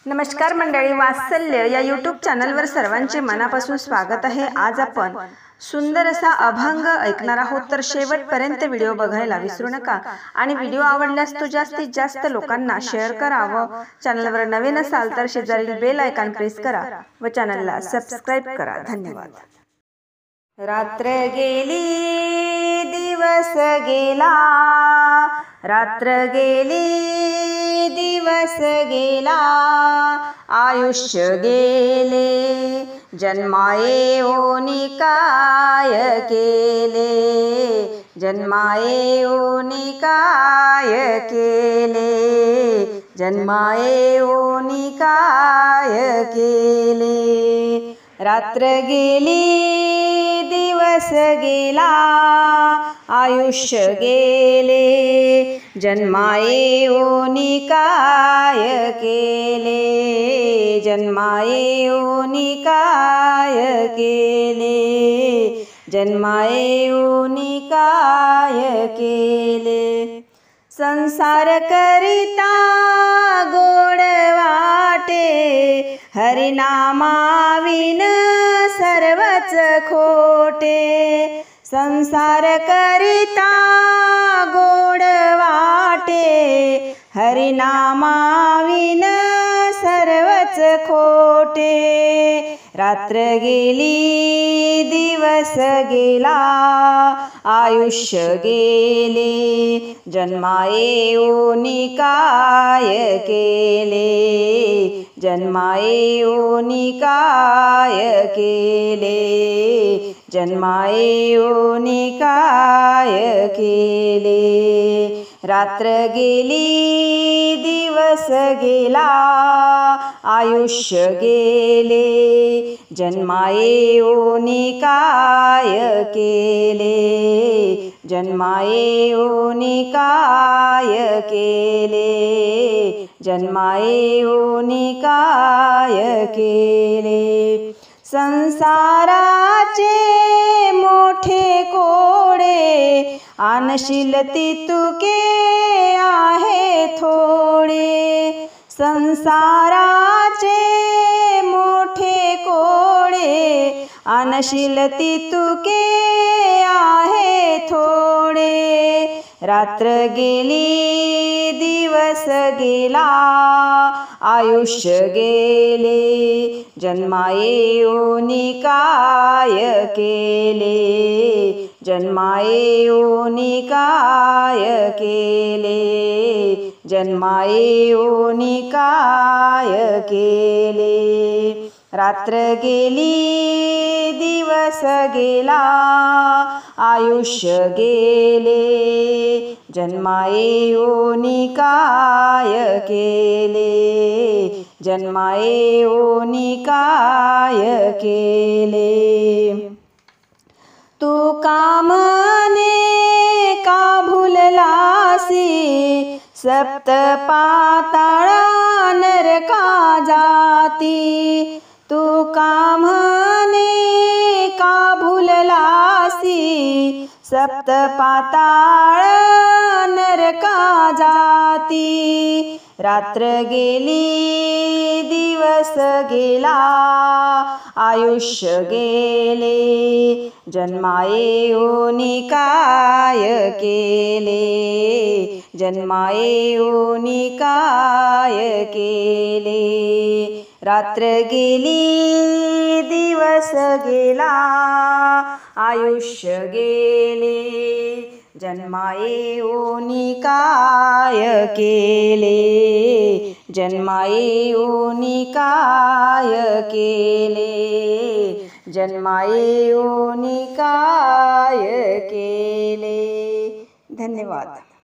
नमस्कार मंडळी, वात्सल्य या यूट्यूब चॅनलवर सर्वांचे मनापासून स्वागत आहे। आज आपण सुंदर असा अभंग ऐकणार आहोत, तर शेवटपर्यंत व्हिडिओ बघायला विसरू नका आणि व्हिडिओ आवडल्यास तो जास्तीत जास्त लोकांना शेअर करा व चॅनलवर नवीन असाल तर शेजारील बेल आयकॉन प्रेस करा व चॅनलला सबस्क्राइब करा। धन्यवाद। रात्र गेली दिवस गेला, रात्र गेली दिवस गेला, आयुष्य गेले जन्माये ओनी काय केले, जन्माये ओनी काय केले, जन्माये ओनी काय केले। रात्र गेली दिवस गेला, आयुष्य गेले जन्माये ओनी काय केले, जन्माये ओनी काय केले, जन्माये ओनी काय केले। संसार करिता गोड वाटे, हरिनामाविन सर्वच खोटे, संसार करिता गोड वाटे, हरिनामाविन सर्वच खोटे। रात्र गेली दिवस गेला, आयुष्य गेले जन्माये ओनी काय केले, जन्माये ओनी काय केले, जन्माये ओनी काय केले। रात्र गेली दिवस गेला, आयुष्य गेले जन्माये ओनी काय केले, जन्माये ओनी काय केले, जन्माये ओनी काय केले। संसाराचे मोठे कोडे, आणशील तितुके आहे थोडे, संसाराचे मोठे कोडे, आणशील तितुके आहे थोडे। रात्र गेली दिवस गेला, आयुष्य गेले जन्माये ओनी काय केले, जन्माये ओनी काय केले, जन्माये ओनी काय केले। रात्र गेली दिवस गेला, आयुष्य गेले जन्माये ओनी काय केले, जन्माये ओनी काय केले। तू कामने का भुललासी, सप्त पाताळा नरका जाती, तू कामने का भुललासी, सप्त पाताळ नरका जाती। रात्र गेली दिवस गेला, आयुष्य गेले जन्माये ओनी काय केले, जन्माये ओनी काय केले। रात्र गेली दिवस गेला, आयुष्य गेले जन्माये ओनी काय केले, जन्माये ओनी काय केले, जन्माये ओनी काय केले। धन्यवाद।